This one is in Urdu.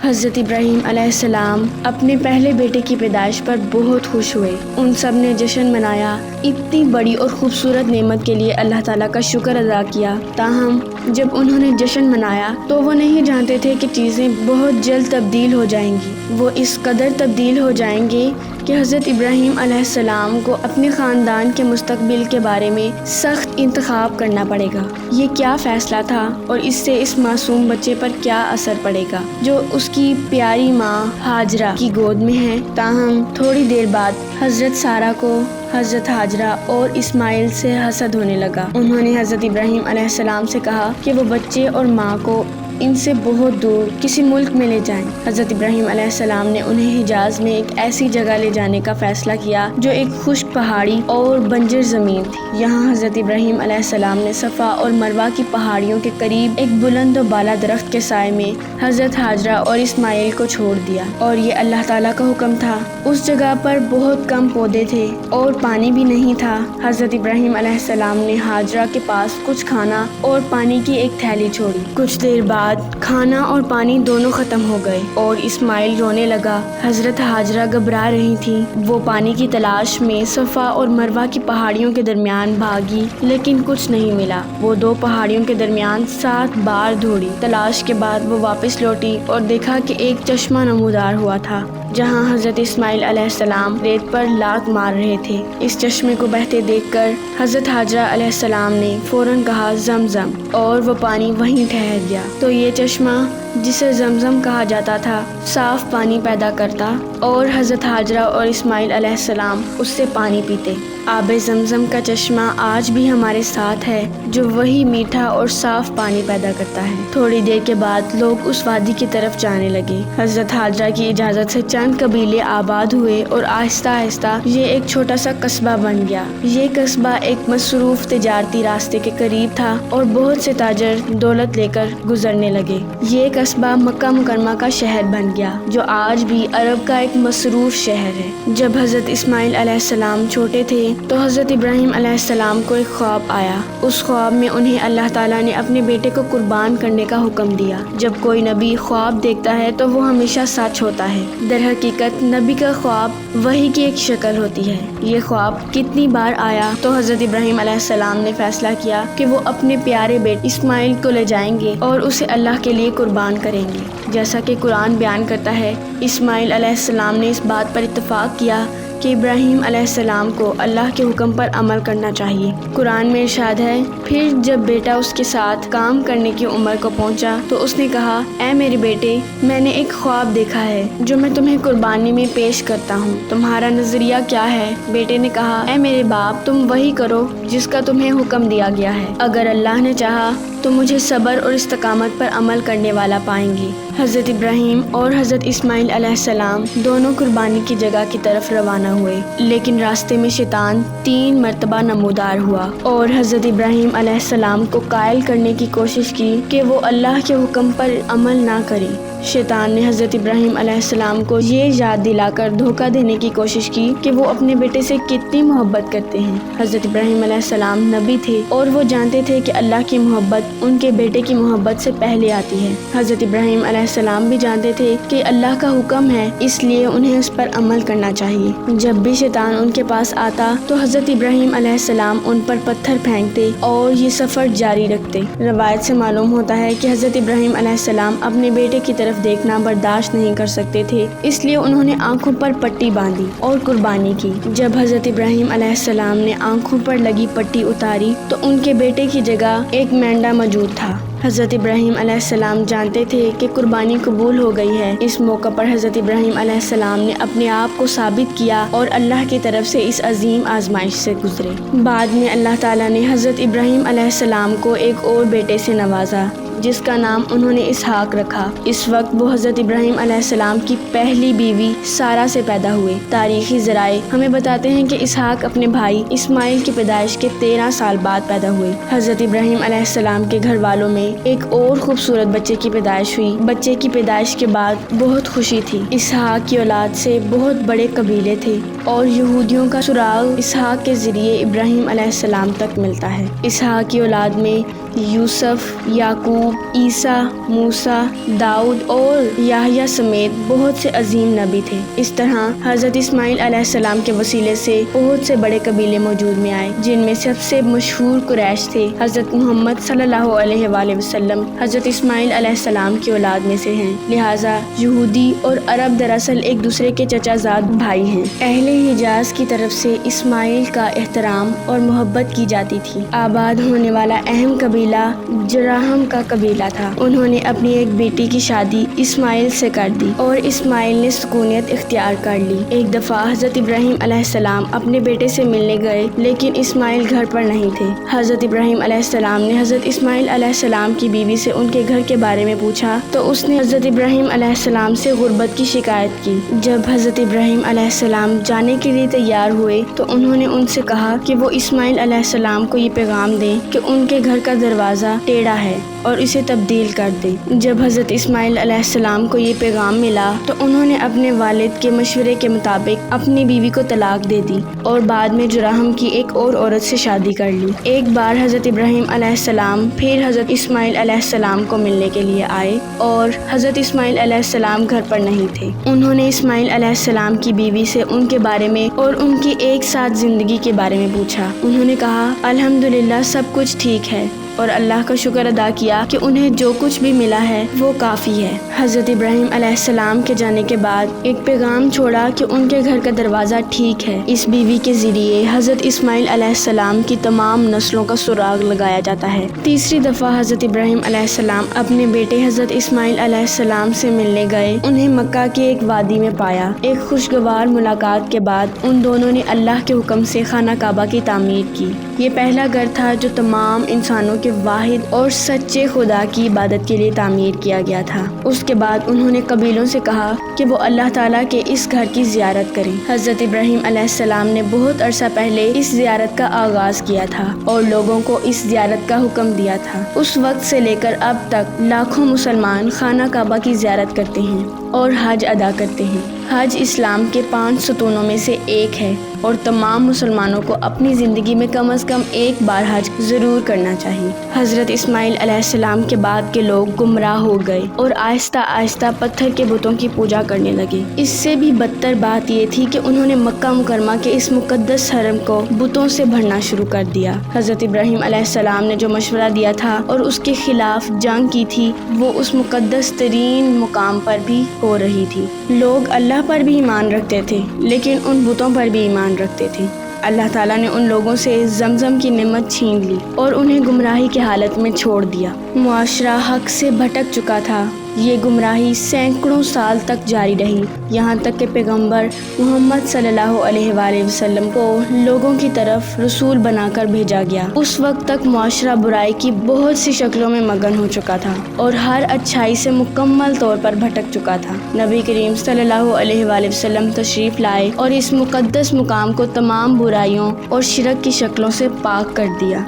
حضرت ابراہیم علیہ السلام اپنے پہلے بیٹے کی پیدائش پر بہت خوش ہوئے۔ ان سب نے جشن منایا، اتنی بڑی اور خوبصورت نعمت کے لیے اللہ تعالیٰ کا شکر ادا کیا۔ تاہم جب انہوں نے جشن منایا تو وہ نہیں جانتے تھے کہ چیزیں بہت جلد تبدیل ہو جائیں گی۔ وہ اس قدر تبدیل ہو جائیں گے کہ حضرت ابراہیم علیہ السلام کو اپنے خاندان کے مستقبل کے بارے میں سخت انتخاب کرنا پڑے گا۔ یہ کیا فیصلہ تھا اور اس سے اس معصوم بچے پر کیا اثر پڑے گا جو اس کی پیاری ماں ہاجرہ کی گود میں ہے۔ تاہم تھوڑی دیر بعد حضرت سارہ کو حضرت ہاجرہ اور اسماعیل سے حسد ہونے لگا۔ انہوں نے حضرت ابراہیم علیہ السلام سے کہا کہ وہ بچے اور ماں کو ان سے بہت دور کسی ملک میں لے جائیں۔ حضرت ابراہیم علیہ السلام نے انہیں حجاز میں ایک ایسی جگہ لے جانے کا فیصلہ کیا جو ایک خشک پہاڑی اور بنجر زمین تھی۔ یہاں حضرت ابراہیم علیہ السلام نے صفا اور مروہ کی پہاڑیوں کے قریب ایک بلند و بالا درخت کے سائے میں حضرت ہاجرہ اور اسماعیل کو چھوڑ دیا، اور یہ اللہ تعالیٰ کا حکم تھا۔ اس جگہ پر بہت کم پودے تھے اور پانی بھی نہیں تھا۔ حضرت ابراہیم علیہ السلام نے ہاجرہ کے پاس کچھ کھانا اور پانی کی ایک تھیلی چھوڑی۔ کچھ دیر بعد کھانا اور پانی دونوں ختم ہو گئے اور اسماعیل رونے لگا۔ حضرت ہاجرہ گھبرا رہی تھی۔ وہ پانی کی تلاش میں صفا اور مروہ کی پہاڑیوں کے درمیان بھاگی لیکن کچھ نہیں ملا۔ وہ 2 پہاڑیوں کے درمیان 7 بار دوڑی۔ تلاش کے بعد وہ واپس لوٹی اور دیکھا کہ ایک چشمہ نمودار ہوا تھا جہاں حضرت اسماعیل علیہ السلام ریت پر لات مار رہے تھے۔ اس چشمے کو بہتے دیکھ کر حضرت ہاجرہ علیہ السلام نے فوراً کہا زمزم، اور وہ پانی وہیں ٹھہر گیا۔ تو یہ چشمہ جسے زمزم کہا جاتا تھا صاف پانی پیدا کرتا اور حضرت ہاجرہ اور اسماعیل علیہ السلام اس سے پانی پیتے۔ آب زمزم کا چشمہ آج بھی ہمارے ساتھ ہے جو وہی میٹھا اور صاف پانی پیدا کرتا ہے۔ تھوڑی دیر کے بعد لوگ اس وادی کی طرف جانے لگے۔ حضرت ہاجرہ کی اجازت سے چند قبیلے آباد ہوئے اور آہستہ آہستہ یہ ایک چھوٹا سا قصبہ بن گیا۔ یہ قصبہ ایک مصروف تجارتی راستے کے قریب تھا اور بہت سے تاجر دولت لے کر گزرنے لگے۔ یہ قصبہ مکہ مکرمہ کا شہر بن گیا جو آج بھی عرب کا ایک مصروف شہر ہے۔ جب حضرت اسماعیل علیہ السلام چھوٹے تھے تو حضرت ابراہیم علیہ السلام کو ایک خواب آیا۔ اس خواب میں انہیں اللہ تعالیٰ نے اپنے بیٹے کو قربان کرنے کا حکم دیا۔ جب کوئی نبی خواب دیکھتا ہے تو وہ ہمیشہ سچ ہوتا ہے۔ در حقیقت نبی کا خواب وحی کی ایک شکل ہوتی ہے۔ یہ خواب کتنی بار آیا تو حضرت ابراہیم علیہ السلام نے فیصلہ کیا کہ وہ اپنے پیارے بیٹے اسماعیل کو لے جائیں گے اور اسے اللہ کے لیے قربان کریں گے۔ جیسا کہ قرآن بیان کرتا ہے، اسماعیل علیہ السلام نے اس بات پر اتفاق کیا کہ ابراہیم علیہ السلام کو اللہ کے حکم پر عمل کرنا چاہیے۔ قرآن میں ارشاد ہے، پھر جب بیٹا اس کے ساتھ کام کرنے کی عمر کو پہنچا تو اس نے کہا، اے میرے بیٹے، میں نے ایک خواب دیکھا ہے جو میں تمہیں قربانی میں پیش کرتا ہوں، تمہارا نظریہ کیا ہے؟ بیٹے نے کہا، اے میرے باپ، تم وہی کرو جس کا تمہیں حکم دیا گیا ہے۔ اگر اللہ نے چاہا تو مجھے صبر اور استقامت پر عمل کرنے والا پائیں گے۔ حضرت ابراہیم اور حضرت اسماعیل علیہ السلام دونوں قربانی کی جگہ کی طرف روانہ ہوئے، لیکن راستے میں شیطان 3 مرتبہ نمودار ہوا اور حضرت ابراہیم علیہ السلام کو قائل کرنے کی کوشش کی کہ وہ اللہ کے حکم پر عمل نہ کریں۔ شیطان نے حضرت ابراہیم علیہ السلام کو یہ یاد دلا کر دھوکہ دینے کی کوشش کی کہ وہ اپنے بیٹے سے کتنی محبت کرتے ہیں۔ حضرت ابراہیم علیہ السلام نبی تھے اور وہ جانتے تھے کہ اللہ کی محبت ان کے بیٹے کی محبت سے پہلے آتی ہے۔ حضرت ابراہیم علیہ السلام بھی جانتے تھے کہ اللہ کا حکم ہے، اس لیے انہیں اس پر عمل کرنا چاہیے۔ جب بھی شیطان ان کے پاس آتا تو حضرت ابراہیم علیہ السلام ان پر پتھر پھینکتے اور یہ سفر جاری رکھتے۔ روایت سے معلوم ہوتا ہے کہ حضرت ابراہیم علیہ السلام اپنے بیٹے کی طرف دیکھنا برداشت نہیں کر سکتے تھے، اس لیے انہوں نے آنکھوں پر پٹی باندھی اور قربانی کی۔ جب حضرت ابراہیم علیہ السلام نے آنکھوں پر لگی پٹی اتاری تو ان کے بیٹے کی جگہ ایک مینڈا موجود تھا۔ حضرت ابراہیم علیہ السلام جانتے تھے کہ قربانی قبول ہو گئی ہے۔ اس موقع پر حضرت ابراہیم علیہ السلام نے اپنے آپ کو ثابت کیا اور اللہ کی طرف سے اس عظیم آزمائش سے گزرے۔ بعد میں اللہ تعالیٰ نے حضرت ابراہیم علیہ السلام کو ایک اور بیٹے سے نوازا جس کا نام انہوں نے اسحاق رکھا۔ اس وقت وہ حضرت ابراہیم علیہ السلام کی پہلی بیوی سارہ سے پیدا ہوئے۔ تاریخی ذرائع ہمیں بتاتے ہیں کہ اسحاق اپنے بھائی اسماعیل کی پیدائش کے 13 سال بعد پیدا ہوئے۔ حضرت ابراہیم علیہ السلام کے گھر والوں میں ایک اور خوبصورت بچے کی پیدائش ہوئی۔ بچے کی پیدائش کے بعد بہت خوشی تھی۔ اسحاق کی اولاد سے بہت بڑے قبیلے تھے اور یہودیوں کا سراغ اسحاق کے ذریعے ابراہیم علیہ السلام تک ملتا ہے۔ اسحاق کی اولاد میں یوسف، یعقوب، عیسیٰ، موسیٰ، داؤد اور یحییٰ سمیت بہت سے عظیم نبی تھے۔ اس طرح حضرت اسماعیل علیہ السلام کے وسیلے سے بہت سے بڑے قبیلے موجود میں آئے، جن میں سب سے مشہور قریش تھے۔ حضرت محمد صلی اللہ علیہ وآلہ وسلم حضرت اسماعیل علیہ السلام کی اولاد میں سے ہیں، لہٰذا یہودی اور عرب دراصل ایک دوسرے کے چچا زاد بھائی ہیں۔ اہل حجاز کی طرف سے اسماعیل کا احترام اور محبت کی جاتی تھی۔ آباد ہونے والا اہم قبیلہ جراحم کا قبیلہ تھا۔ انہوں نے اپنی ایک بیٹی کی شادی اسماعیل سے کر دی اور اسماعیل نے سکونیت اختیار کر لی۔ ایک دفعہ حضرت ابراہیم علیہ السلام اپنے بیٹے سے ملنے گئے، لیکن اسماعیل گھر پر نہیں تھے۔ حضرت ابراہیم علیہ السلام نے حضرت اسماعیل علیہ السلام کی بیوی سے ان کے گھر کے بارے میں پوچھا تو اس نے حضرت ابراہیم علیہ السلام سے غربت کی شکایت کی۔ جب حضرت ابراہیم علیہ السلام جانے کے لیے تیار ہوئے تو انہوں نے ان سے کہا کہ وہ اسماعیل علیہ السلام کو یہ پیغام دیں کہ ان کے گھر کا دروازہ ٹیڑھا ہے اور اسے تبدیل کر دیں۔ جب حضرت اسماعیل علیہ السلام کو یہ پیغام ملا تو انہوں نے اپنے والد کے مشورے کے مطابق اپنی بیوی کو طلاق دے دی اور بعد میں جراحم کی ایک اور عورت سے شادی کر لی۔ ایک بار حضرت ابراہیم علیہ السلام پھر حضرت اسماعیل علیہ السلام کو ملنے کے لیے آئے اور حضرت اسماعیل علیہ السلام گھر پر نہیں تھے۔ انہوں نے اسماعیل علیہ السلام کی بیوی سے ان کے بارے میں اور ان کی ایک ساتھ زندگی کے بارے میں پوچھا۔ انہوں نے کہا الحمدللہ سب کچھ ٹھیک ہے اور اللہ کا شکر ادا کیا کہ انہیں جو کچھ بھی ملا ہے وہ کافی ہے۔ حضرت ابراہیم علیہ السلام کے جانے کے بعد ایک پیغام چھوڑا کہ ان کے گھر کا دروازہ ٹھیک ہے۔ اس بیوی کے ذریعے حضرت اسماعیل علیہ السلام کی تمام نسلوں کا سراغ لگایا جاتا ہے۔ تیسری دفعہ حضرت ابراہیم علیہ السلام اپنے بیٹے حضرت اسماعیل علیہ السلام سے ملنے گئے۔ انہیں مکہ کے ایک وادی میں پایا۔ ایک خوشگوار ملاقات کے بعد ان دونوں نے اللہ کے حکم سے خانہ کعبہ کی تعمیر کی۔ یہ پہلا گھر تھا جو تمام انسانوں کے واحد اور سچے خدا کی عبادت کے لیے تعمیر کیا گیا تھا۔ اس کے بعد انہوں نے قبیلوں سے کہا کہ وہ اللہ تعالیٰ کے اس گھر کی زیارت کریں۔ حضرت ابراہیم علیہ السلام نے بہت عرصہ پہلے اس زیارت کا آغاز کیا تھا اور لوگوں کو اس زیارت کا حکم دیا تھا۔ اس وقت سے لے کر اب تک لاکھوں مسلمان خانہ کعبہ کی زیارت کرتے ہیں اور حج ادا کرتے ہیں۔ حج اسلام کے 5 ستونوں میں سے ایک ہے اور تمام مسلمانوں کو اپنی زندگی میں کم از کم ایک بار حج ضرور کرنا چاہیے۔ حضرت اسماعیل علیہ السلام کے بعد کے لوگ گمراہ ہو گئے اور آہستہ آہستہ پتھر کے بتوں کی پوجا کرنے لگے۔ اس سے بھی بدتر بات یہ تھی کہ انہوں نے مکہ مکرمہ کے اس مقدس حرم کو بتوں سے بھرنا شروع کر دیا۔ حضرت ابراہیم علیہ السلام نے جو مشورہ دیا تھا اور اس کے خلاف جنگ کی تھی وہ اس مقدس ترین مقام پر بھی ہو رہی تھی۔ لوگ اللہ پر بھی ایمان رکھتے تھے لیکن ان بتوں پر بھی ایمان رکھتے تھے۔ اللہ تعالیٰ نے ان لوگوں سے زمزم کی نعمت چھین لی اور انہیں گمراہی کی حالت میں چھوڑ دیا۔ معاشرہ حق سے بھٹک چکا تھا۔ یہ گمراہی سینکڑوں سال تک جاری رہی، یہاں تک کہ پیغمبر محمد صلی اللہ علیہ وآلہ وسلم کو لوگوں کی طرف رسول بنا کر بھیجا گیا۔ اس وقت تک معاشرہ برائی کی بہت سی شکلوں میں مگن ہو چکا تھا اور ہر اچھائی سے مکمل طور پر بھٹک چکا تھا۔ نبی کریم صلی اللہ علیہ وآلہ وسلم تشریف لائے اور اس مقدس مقام کو تمام برائیوں اور شرک کی شکلوں سے پاک کر دیا۔